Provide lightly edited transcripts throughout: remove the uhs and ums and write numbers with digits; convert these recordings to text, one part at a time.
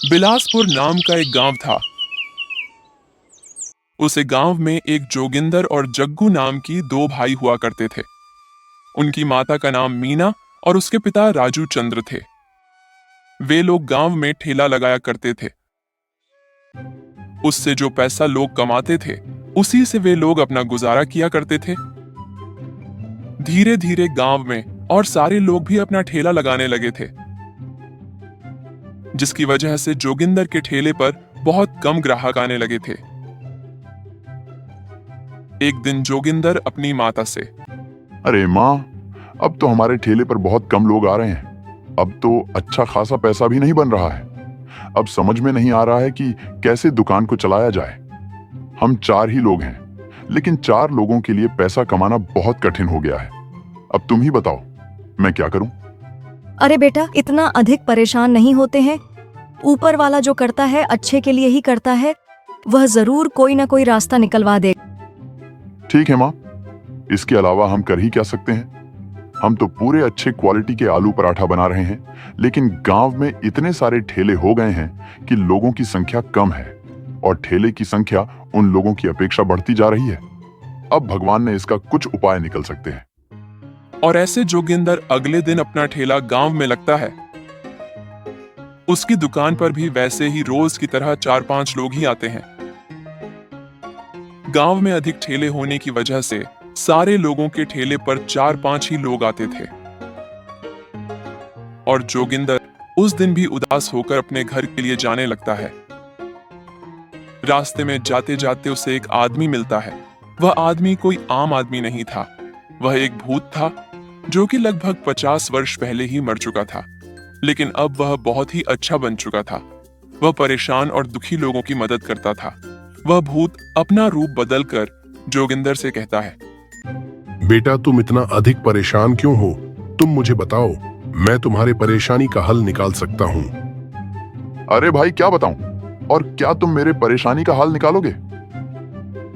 बिलासपुर नाम का एक गांव था। उसे गांव में एक जोगिंदर और जग्गू नाम की दो भाई हुआ करते थे। उनकी माता का नाम मीना और उसके पिता राजू चंद्र थे। वे लोग गांव में ठेला लगाया करते थे। उससे जो पैसा लोग कमाते थे उसी से वे लोग अपना गुजारा किया करते थे। धीरे धीरे गांव में और सारे लोग भी अपना ठेला लगाने लगे थे, जिसकी वजह से जोगिंदर के ठेले पर बहुत कम ग्राहक आने लगे थे। एक दिन जोगिंदर अपनी माता से, अरे माँ, अब तो हमारे ठेले पर बहुत कम लोग आ रहे हैं। अब तो अच्छा खासा पैसा भी नहीं बन रहा है। अब समझ में नहीं आ रहा है कि कैसे दुकान को चलाया जाए। हम 4 ही लोग हैं, लेकिन 4 लोगों के लिए पैसा कमाना बहुत कठिन हो गया है। अब तुम ही बताओ, मैं क्या करूं? अरे बेटा, इतना अधिक परेशान नहीं होते हैं। ऊपर वाला जो करता है अच्छे के लिए ही करता है। वह जरूर कोई ना कोई रास्ता निकलवा दे। ठीक है माँ, इसके अलावा हम कर ही क्या सकते हैं? हम तो पूरे अच्छे क्वालिटी के आलू पराठा बना रहे हैं, लेकिन गांव में इतने सारे ठेले हो गए हैं कि लोगों की संख्या कम है और ठेले की संख्या उन लोगों की अपेक्षा बढ़ती जा रही है। अब भगवान ने इसका कुछ उपाय निकल सकते हैं। और ऐसे जोगिंदर अगले दिन अपना ठेला गांव में लगता है। उसकी दुकान पर भी वैसे ही रोज की तरह 4-5 लोग ही आते हैं। गांव में अधिक ठेले होने की वजह से सारे लोगों के ठेले पर 4-5 ही लोग आते थे। और जोगिंदर उस दिन भी उदास होकर अपने घर के लिए जाने लगता है। रास्ते में जाते जाते उसे एक आदमी मिलता है। वह आदमी कोई आम आदमी नहीं था। वह एक भूत था जो कि लगभग 50 वर्ष पहले ही मर चुका था, लेकिन अब वह बहुत ही अच्छा बन चुका था। वह परेशान और दुखी लोगों की मदद करता था। वह भूत अपना रूप बदलकर जोगिंदर से कहता है, बेटा, तुम इतना अधिक परेशान क्यों हो? तुम मुझे बताओ, मैं तुम्हारे परेशानी का हल निकाल सकता हूँ। अरे भाई, क्या बताऊं? और क्या तुम मेरे परेशानी का हल निकालोगे?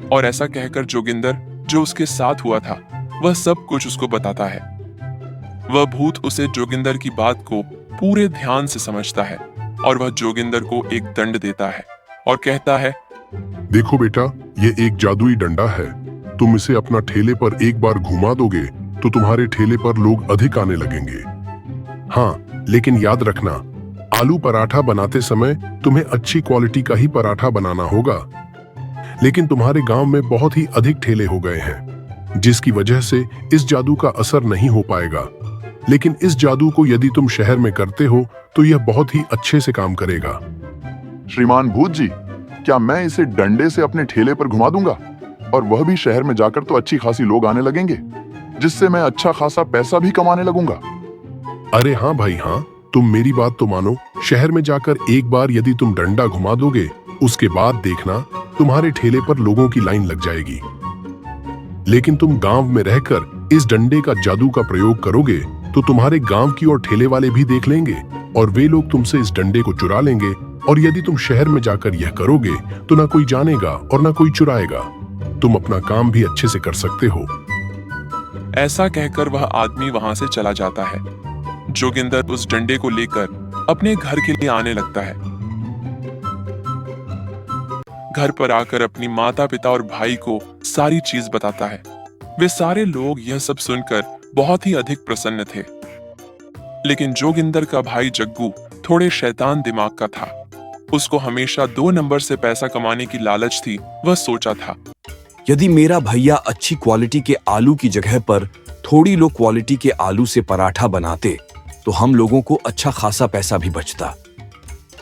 और ऐसा कहकर जोगिंदर जो उसके साथ हुआ था वह सब कुछ उसको बताता है। वह भूत उसे जोगिंदर की बात को पूरे ध्यान से समझता है और वह जोगिंदर को एक दंड देता है और कहता है, देखो बेटा, ये एक जादुई डंडा है। तुम इसे अपना ठेले पर एक बार घुमा दोगे तो तुम्हारे ठेले पर लोग अधिक आने लगेंगे। हाँ, लेकिन याद रखना, आलू पराठा बनाते समय तुम्हें अच्छी क्वालिटी का ही पराठा बनाना होगा। लेकिन तुम्हारे गांव में बहुत ही अधिक ठेले हो गए हैं, जिसकी वजह से इस जादू का असर नहीं हो पाएगा। लेकिन इस जादू को यदि तुम शहर में करते हो तो यह बहुत ही अच्छे से काम करेगा। श्रीमान भूत जी, क्या मैं इसे डंडे से अपने ठेले पर घुमा दूंगा? और वह भी शहर में जाकर तो अच्छी खासी लोग आने लगेंगे, जिससे मैं अच्छा खासा पैसा भी कमाने लगूंगा। अरे हाँ भाई हाँ, तुम मेरी बात तो मानो। शहर में जाकर एक बार यदि तुम डंडा घुमा दोगे, उसके बाद देखना तुम्हारे ठेले पर लोगों की लाइन लग जाएगी। लेकिन तुम गांव में रहकर इस डंडे का जादू का प्रयोग करोगे तो तुम्हारे गांव की और ठेले वाले भी देख लेंगे और वे लोग तुमसे इस डंडे को चुरा लेंगे। और यदि तुम शहर में जाकर यह करोगे तो ना कोई जानेगा और ना कोई चुराएगा। तुम अपना काम भी अच्छे से कर सकते हो। ऐसा कहकर वह आदमी वहां से चला जाता है। जोगिंदर उस डंडे को लेकर अपने घर के लिए आने लगता है। घर पर आकर अपनी माता पिता और भाई को सारी चीज बताता है। वे सारे लोग यह सब सुनकर बहुत ही अधिक प्रसन्न थे। लेकिन जोगिंदर का भाई जग्गू थोड़े शैतान दिमाग का था। उसको हमेशा 2 नंबर से पैसा कमाने की लालच थी। वह सोचा था, यदि मेरा भैया अच्छी क्वालिटी के आलू की जगह पर थोड़ी लो क्वालिटी के आलू से पराठा बनाते तो हम लोगों को अच्छा खासा पैसा भी बचता।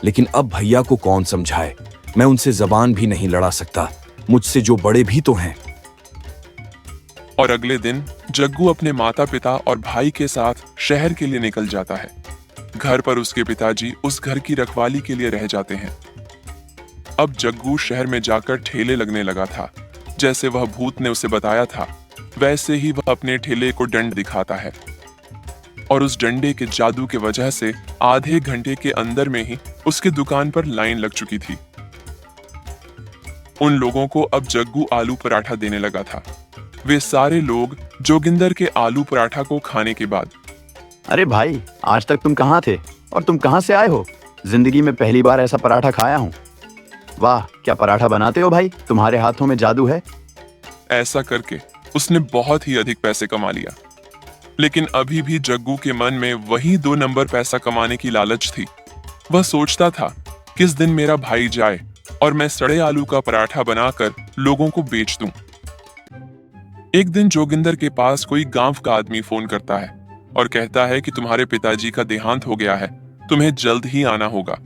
लेकिन अब भैया को कौन समझाए? मैं उनसे जबान भी नहीं लड़ा सकता, मुझसे जो बड़े भी तो हैं। और अगले दिन जग्गू अपने माता पिता और भाई के साथ शहर के लिए निकल जाता है। घर पर उसके पिताजी उस घर की रखवाली के लिए रह जाते हैं। अब जग्गू शहर में जाकर ठेले लगने लगा था। जैसे वह भूत ने उसे बताया था, वैसे ही वह अपने ठेले को दंड दिखाता है। और उस डंडे के जादू के वजह से आधे घंटे के अंदर में ही उसकी दुकान पर लाइन लग चुकी थी। उन लोगों को अब जग्गू आलू पराठा देने लगा था। वे सारे लोग जोगिंदर के आलू पराठा को खाने के बाद, अरे भाई, आज तक तुम कहाँ थे और तुम कहाँ से आए हो? जिंदगी में पहली बार ऐसा पराठा खाया हूँ। वाह, क्या पराठा बनाते हो भाई, तुम्हारे हाथों में जादू है। ऐसा करके उसने बहुत ही अधिक पैसे कमा लिया। लेकिन अभी भी जग्गू के मन में वही 2 नंबर पैसा कमाने की लालच थी। वह सोचता था, किस दिन मेरा भाई जाए और मैं सड़े आलू का पराठा बनाकर लोगों को बेच दूं। एक दिन जोगिंदर के पास कोई गांव का आदमी फोन करता है और कहता है कि तुम्हारे पिताजी का देहांत हो गया है, तुम्हें जल्द ही आना होगा।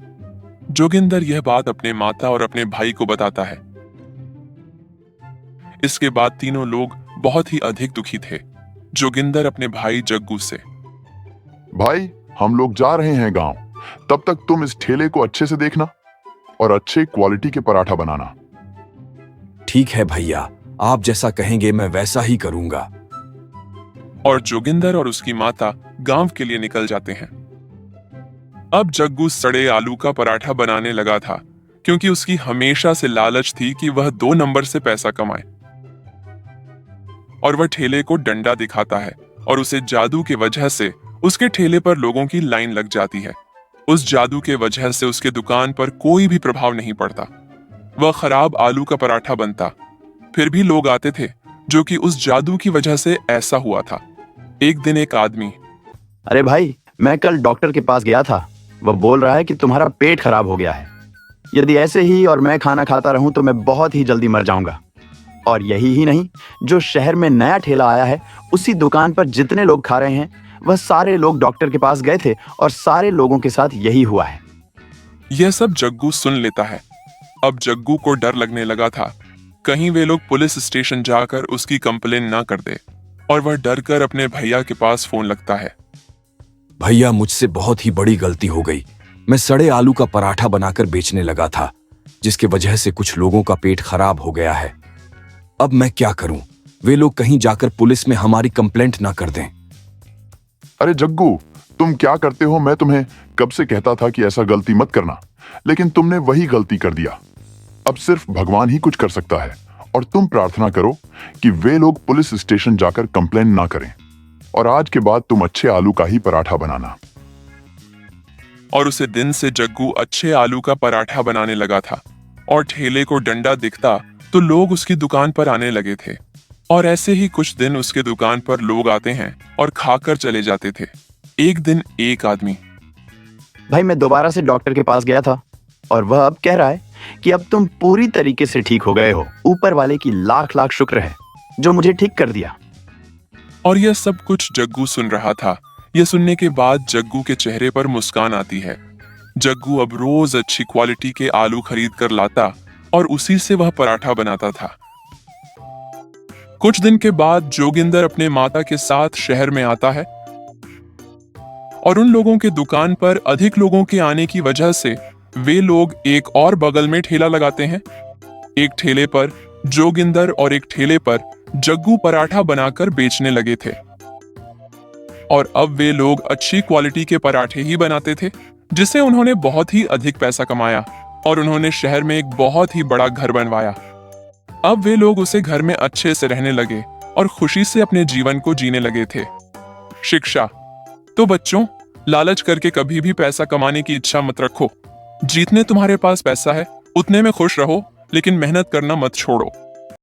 जोगिंदर यह बात अपने माता और अपने भाई को बताता है। इसके बाद तीनों लोग बहुत ही अधिक दुखी थे। जोगिंदर अपने भाई जग्गू से, भाई हम लोग जा रहे हैं गांव, तब तक तुम इस ठेले को अच्छे से देखना और अच्छे क्वालिटी के पराठा बनाना। ठीक है भैया, आप जैसा कहेंगे मैं वैसा ही करूंगा। और जोगिंदर और उसकी माता गांव के लिए निकल जाते हैं। अब जग्गू सड़े आलू का पराठा बनाने लगा था, क्योंकि उसकी हमेशा से लालच थी कि वह 2 नंबर से पैसा कमाए। और वह ठेले को डंडा दिखाता है और उसे जादू की वजह से उसके ठेले पर लोगों की लाइन लग जाती है। उस जादू के वजह से उसके दुकान पर कोई भी प्रभाव नहीं पड़ता। वह खराब आलू का पराठा बनता, फिर भी लोग आते थे, जो कि उस जादू की वजह से ऐसा हुआ था। एक दिन एक आदमी, अरे भाई, मैं कल डॉक्टर के पास गया था, वह बोल रहा है कि तुम्हारा पेट खराब हो गया है। यदि ऐसे ही और मैं खाना खाता रहूं तो मैं बहुत ही जल्दी मर जाऊंगा। और यही ही नहीं, जो शहर में नया ठेला आया है, उसी दुकान पर जितने लोग खा रहे हैं, वह सारे लोग डॉक्टर के पास गए थे और सारे लोगों के साथ यही हुआ है। यह सब जग्गू सुन लेता है। अब जग्गू को डर लगने लगा था, कहीं वे लोग पुलिस स्टेशन जाकर उसकी कंप्लेन ना कर दे। और वह डर कर अपने भैया के पास फोन लगता है। भैया, मुझसे बहुत ही बड़ी गलती हो गई। मैं सड़े आलू का पराठा बनाकर बेचने लगा था, जिसके वजह से कुछ लोगों का पेट खराब हो गया है। अब मैं क्या करूं? वे लोग कहीं जाकर पुलिस में हमारी कंप्लेंट ना कर दें। अरे जग्गू, तुम क्या करते हो? मैं तुम्हें कब से कहता था कि ऐसा गलती मत करना, लेकिन तुमने वही गलती कर दिया। अब सिर्फ भगवान ही कुछ कर सकता है, और तुम प्रार्थना करो कि वे लोग पुलिस स्टेशन जाकर कंप्लेन ना करें। और आज के बाद तुम अच्छे आलू का ही पराठा बनाना। और उसे दिन से जग्गू अच्छे आलू का पराठा बनाने लगा था। और ठेले को डंडा दिखता तो लोग उसकी दुकान पर आने लगे थे। और ऐसे ही कुछ दिन उसके दुकान पर लोग आते हैं और खाकर चले जाते थे। एक दिन एक आदमी, भाई, मैं दोबारा से डॉक्टर के पास गया था और वह अब कह रहा है कि अब तुम पूरी तरीके से ठीक हो गए हो। ऊपर वाले की लाख लाख शुक्र है जो मुझे ठीक कर दिया। और यह सब कुछ जग्गू सुन रहा था। यह सुनने के बाद जग्गू के चेहरे पर मुस्कान आती है। जग्गू अब रोज अच्छी क्वालिटी के आलू खरीद कर लाता और उसी से वह पराठा बनाता था। कुछ दिन के बाद जोगिंदर अपने माता के साथ शहर में आता है और उन लोगों के दुकान पर अधिक लोगों के आने की वजह से वे लोग एक और बगल में ठेला लगाते हैं। एक ठेले पर जोगिंदर और एक ठेले पर जग्गू पराठा बनाकर बेचने लगे थे। और अब वे लोग अच्छी क्वालिटी के पराठे ही बनाते थे, जिससे उन्होंने बहुत ही अधिक पैसा कमाया और उन्होंने शहर में एक बहुत ही बड़ा घर बनवाया। अब वे लोग उसे घर में अच्छे से रहने लगे और खुशी से अपने जीवन को जीने लगे थे। शिक्षा। तो बच्चों, लालच करके कभी भी पैसा कमाने की इच्छा मत रखो। जितने तुम्हारे पास पैसा है उतने में खुश रहो, लेकिन मेहनत करना मत छोड़ो।